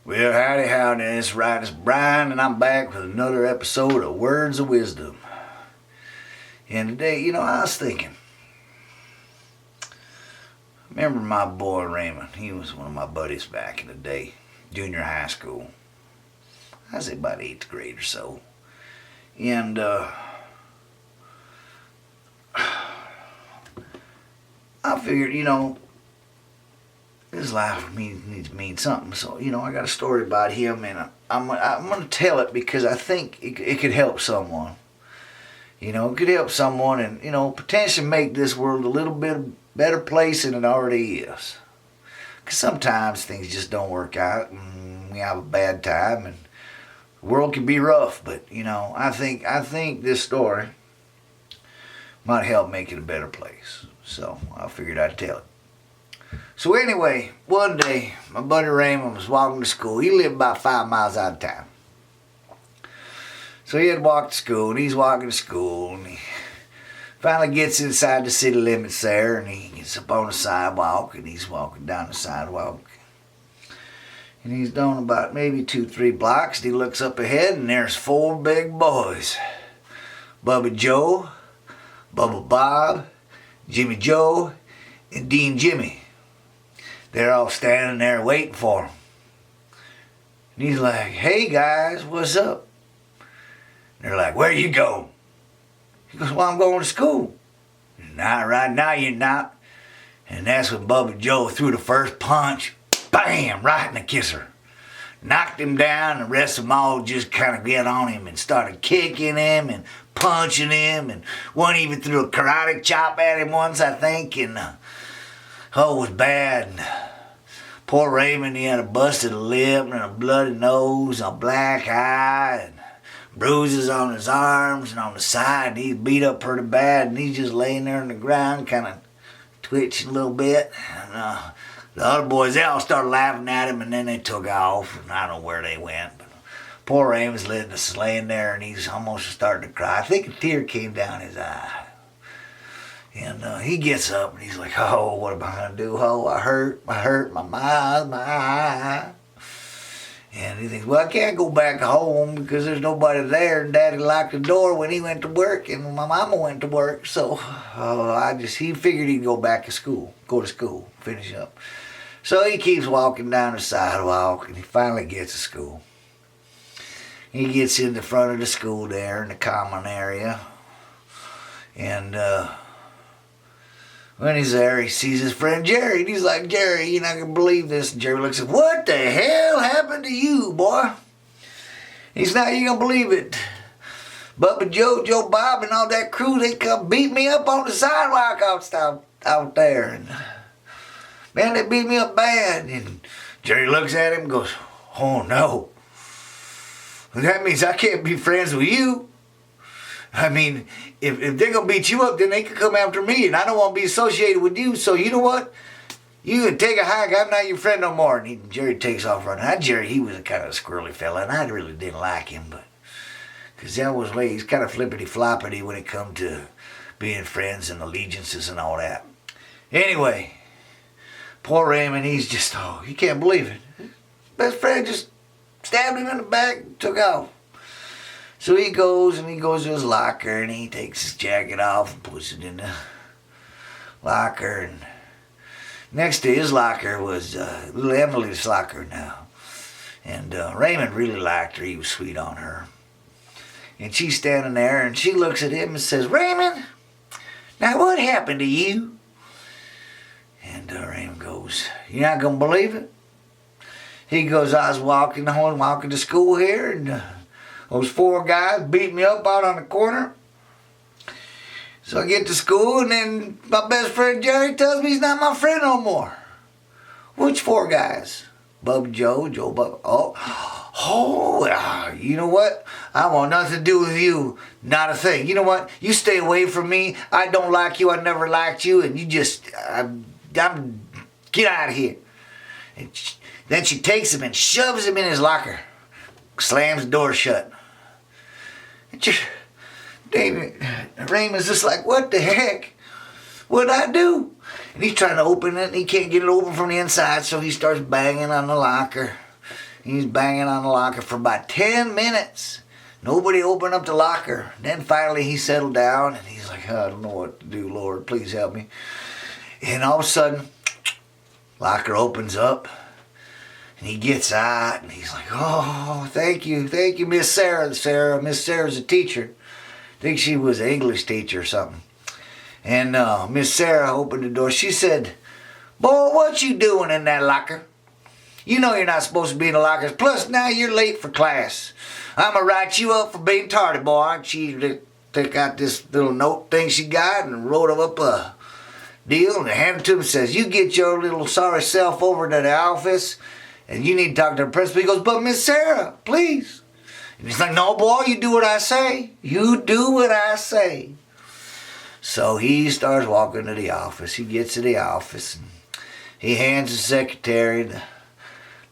Well, howdy, howdy, it's right, it's Brian, and I'm back with another episode of Words of Wisdom. And today, I was thinking, remember my boy Raymond? He was one of my buddies back in the day, junior high school. I was about 8th grade or so. And, I figured, his life needs to mean something. So, I got a story about him, and I'm going to tell it because I think it could help someone. It could help someone and, potentially make this world a little bit better place than it already is. Because sometimes things just don't work out, and we have a bad time, and the world can be rough. But, I think this story might help make it a better place. So, I figured I'd tell it. So anyway, one day, my buddy Raymond was walking to school. He lived about 5 miles out of town. So he had walked to school, and he's walking to school, and he finally gets inside the city limits there, and he gets up on the sidewalk, and he's walking down the sidewalk. And he's done about maybe 2-3 blocks, and he looks up ahead, and there's 4 big boys. Bubba Joe, Bubba Bob, Jimmy Joe, and Dean Jimmy. They're all standing there waiting for him. And he's like, "Hey guys, what's up?" And they're like, "Where you going?" He goes, "Well, I'm going to school." "Not right now, you're not." And that's when Bubba Joe threw the first punch, bam, right in the kisser. Knocked him down, the rest of them all just kind of get on him and started kicking him and punching him. And one even threw a karate chop at him once, I think, and oh, it was bad. And poor Raymond, he had a busted lip and a bloody nose, a black eye, and bruises on his arms and on the side. And he's beat up pretty bad, and he's just laying there on the ground, kind of twitching a little bit. And the other boys, they all started laughing at him, and then they took off, and I don't know where they went. But poor Raymond's laying there, and he's almost starting to cry. I think a tear came down his eye. And he gets up and he's like, "Oh, what am I going to do? Oh, I hurt my eye. And he thinks, well, I can't go back home because there's nobody there. And Daddy locked the door when he went to work and my mama went to work. So he figured he'd go to school, finish up. So he keeps walking down the sidewalk and he finally gets to school. He gets in the front of the school there in the common area. And when he's there, he sees his friend Jerry, and he's like, "Jerry, you're not going to believe this." And Jerry looks at him, "What the hell happened to you, boy?" He's not, "You going to believe it. Bubba Joe, Joe Bob, and all that crew, they come beat me up on the sidewalk out there. And man, they beat me up bad." And Jerry looks at him and goes, "Oh, no. That means I can't be friends with you. I mean, if they're going to beat you up, then they can come after me, and I don't want to be associated with you. So you know what? You can take a hike. I'm not your friend no more." And Jerry takes off running. Now, Jerry, he was a kind of a squirrely fella, and I really didn't like him, but because that was way he's kind of flippity-floppity when it come to being friends and allegiances and all that. Anyway, poor Raymond, he's just, he can't believe it. His best friend just stabbed him in the back and took off. So he goes to his locker and he takes his jacket off and puts it in the locker. And next to his locker was little Emily's locker now. And Raymond really liked her. He was sweet on her. And she's standing there and she looks at him and says, "Raymond, now what happened to you?" And Raymond goes, "You're not going to believe it?" He goes, "I was walking to school here, and those 4 guys beat me up out on the corner. So I get to school, and then my best friend Jerry tells me he's not my friend no more." "Which 4 guys?" "Bubba Joe, Joe Bubba." You know what? I want nothing to do with you. Not a thing. You know what? You stay away from me. I don't like you. I never liked you, and you just, get out of here." And then she takes him and shoves him in his locker, slams the door shut. Raymond's just like, "What the heck? What'd I do?" And he's trying to open it, and he can't get it open from the inside, so he starts banging on the locker. He's banging on the locker for about 10 minutes. Nobody opened up the locker. Then finally he settled down and he's like, I don't know what to do, Lord, please help me. And all of a sudden, locker opens up and he gets out and he's like, oh, thank you, Miss Sarah. Miss Sarah's a teacher. I think she was an English teacher or something. And Miss Sarah opened the door. She said, boy, what you doing in that locker? You know you're not supposed to be in the lockers. Plus, now you're late for class. I'm going to write you up for being tardy, boy. And she took out this little note thing she got and wrote up a deal and handed it to him and says, you get your little sorry self over to the office and you need to talk to the principal. He goes, but Miss Sarah, please. And he's like, no, boy, you do what I say. You do what I say. So he starts walking to the office. He gets to the office and he hands the secretary the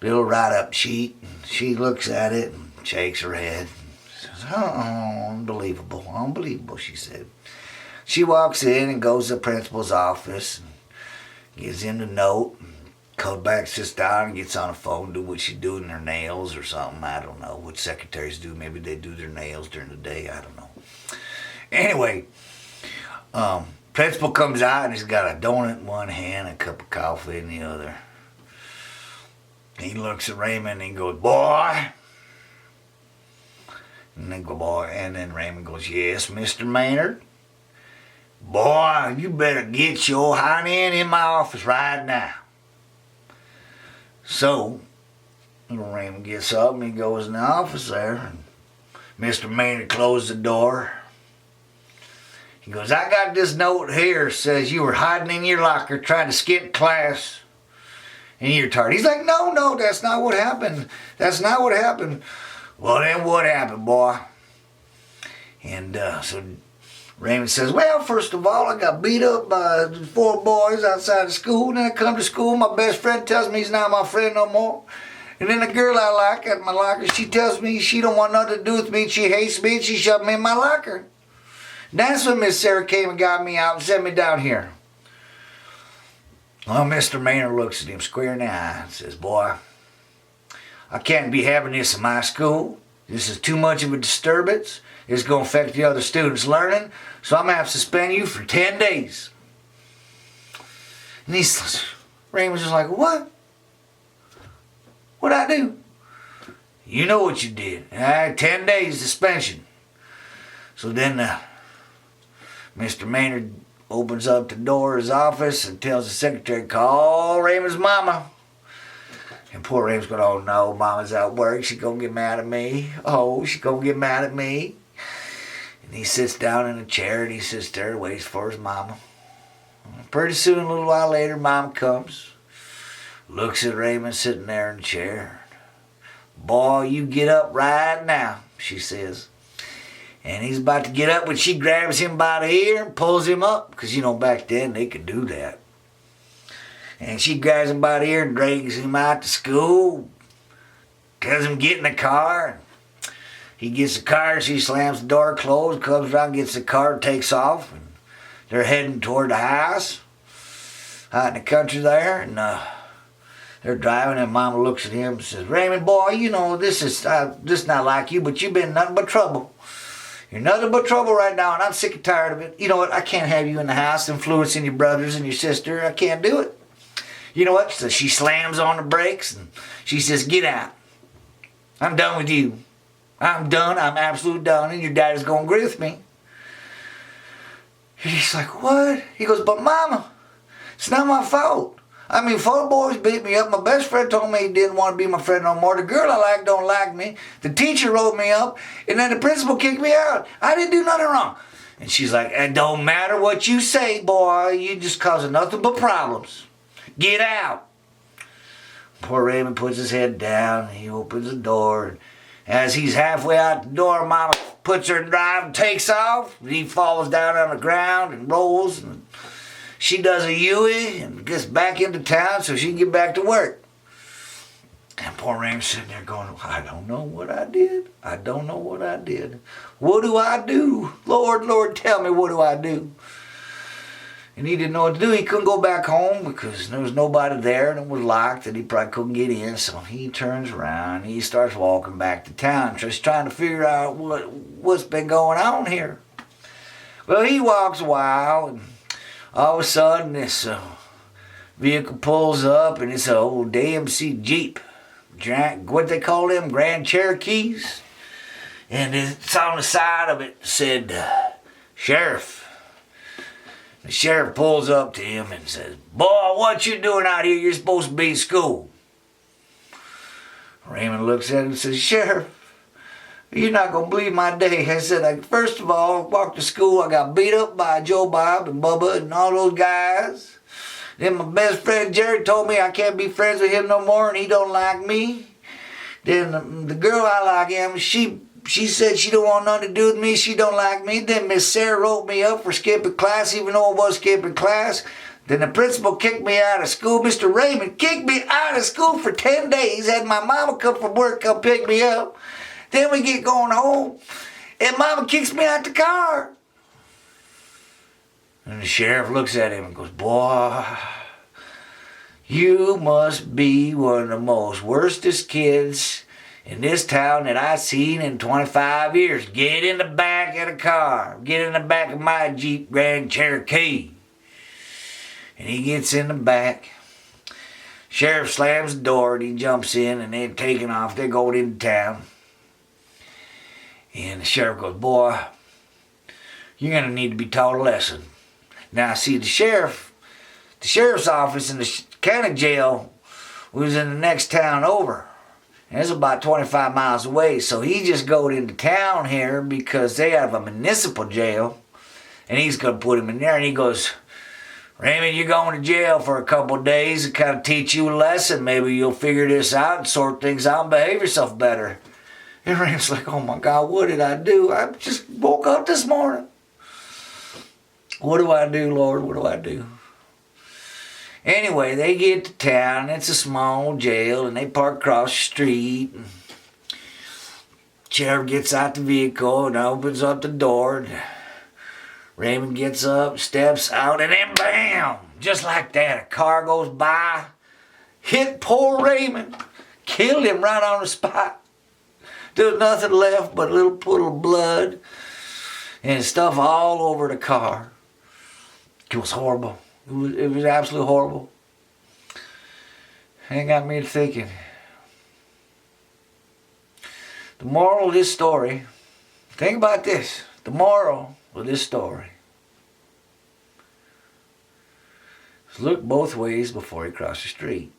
little write-up sheet. And she looks at it and shakes her head. And says, oh, unbelievable, she said. She walks in and goes to the principal's office and gives him the note. And comes back, sits down and gets on the phone, do what she's doing, her nails or something. I don't know what secretaries do. Maybe they do their nails during the day. I don't know. Anyway, principal comes out and he's got a donut in one hand and a cup of coffee in the other. He looks at Raymond and he goes, boy. And they go, boy. And then Raymond goes, yes, Mr. Maynard. Boy, you better get your hind end in my office right now. So, little Raymond gets up and he goes in the office there. And Mr. Maynard closed the door. He goes, I got this note here says you were hiding in your locker trying to skip class and you're tardy. He's like, no, that's not what happened. That's not what happened. Well, then what happened, boy? And so Raymond says, well, first of all, I got beat up by 4 boys outside of school. And then I come to school, my best friend tells me he's not my friend no more. And then the girl I like at my locker, she tells me she don't want nothing to do with me. She hates me and she shoved me in my locker. That's when Miss Sarah came and got me out and sent me down here. Well, Mr. Maynard looks at him square in the eye and says, boy, I can't be having this in my school. This is too much of a disturbance. It's going to affect the other students' learning. So I'm going to have to suspend you for 10 days. And Raymond's just like, what? What'd I do? You know what you did. 10 days suspension. So then Mr. Maynard opens up the door of his office and tells the secretary, call Raymond's mama. And poor Raymond's going, oh no, mama's out work. She's going to get mad at me. Oh, she's going to get mad at me. And he sits down in a chair and he sits there and waits for his mama. Pretty soon, a little while later, mama comes, looks at Raymond sitting there in the chair. Boy, you get up right now, she says. And he's about to get up when she grabs him by the ear and pulls him up. Because, you know, back then they could do that. And she grabs him by the ear and drags him out to school. Tells him get in the car. He gets the car, she slams the door closed, comes around, gets the car, takes off. And they're heading toward the house. Out in the country there. And they're driving and Mama looks at him and says, Raymond, boy, you know, this is not like you, but you've been nothing but trouble. You're nothing but trouble right now, and I'm sick and tired of it. You know what? I can't have you in the house influencing your brothers and your sister. I can't do it. You know what? So she slams on the brakes, and she says, get out. I'm done with you. I'm done. I'm absolutely done, and your daddy's going to agree with me. And he's like, what? He goes, but Mama, it's not my fault. I mean, 4 boys beat me up. My best friend told me he didn't want to be my friend no more. The girl I like don't like me. The teacher wrote me up. And then the principal kicked me out. I didn't do nothing wrong. And she's like, it don't matter what you say, boy. You just causing nothing but problems. Get out. Poor Raymond puts his head down. He opens the door. And as he's halfway out the door, Mama puts her in drive and takes off. He falls down on the ground and rolls. And she does a U-E and gets back into town so she can get back to work. And poor Raymond's sitting there going, I don't know what I did. I don't know what I did. What do I do? Lord, Lord, tell me, what do I do? And he didn't know what to do. He couldn't go back home because there was nobody there and it was locked and he probably couldn't get in. So he turns around and he starts walking back to town, just trying to figure out what's been going on here. Well, he walks a while and all of a sudden this vehicle pulls up and it's an old AMC Jeep. What they call them? Grand Cherokees. And it's on the side of it said, Sheriff. The sheriff pulls up to him and says, "Boy, what you doing out here? You're supposed to be in school." Raymond looks at him and says, "Sheriff, you're not going to believe my day." I said, "First of all, I walked to school. I got beat up by Joe Bob and Bubba and all those guys. Then my best friend Jerry told me I can't be friends with him no more and he don't like me. Then the girl I like him, she said she don't want nothing to do with me. She don't like me. Then Miss Sarah wrote me up for skipping class, even though I was skipping class. Then the principal kicked me out of school. Mr. Raymond kicked me out of school for 10 days. Had my mama come from work, come pick me up. Then we get going home, and mama kicks me out the car." And the sheriff looks at him and goes, "Boy, you must be one of the most worstest kids in this town that I've seen in 25 years. Get in the back of the car. Get in the back of my Jeep Grand Cherokee." And he gets in the back. Sheriff slams the door and he jumps in and they're taking off. They're going into town. And the sheriff goes, "Boy, you're going to need to be taught a lesson." Now, see, the sheriff's office in the county jail was in the next town over. And it's about 25 miles away. So he just goes into town here because they have a municipal jail. And he's going to put him in there. And he goes, "Raymond, you're going to jail for a couple of days to kind of teach you a lesson. Maybe you'll figure this out and sort things out and behave yourself better." And Raymond's like, "Oh my God, what did I do? I just woke up this morning. What do I do, Lord? What do I do?" Anyway, they get to town. It's a small jail, and they park across the street. And sheriff gets out the vehicle and opens up the door. And Raymond gets up, steps out, and then bam! Just like that, a car goes by, hit poor Raymond, killed him right on the spot. There was nothing left but a little pool of blood and stuff all over the car. It was horrible. It was absolutely horrible. And it got me to thinking. The moral of this story, think about this. The moral of this story is look both ways before you cross the street.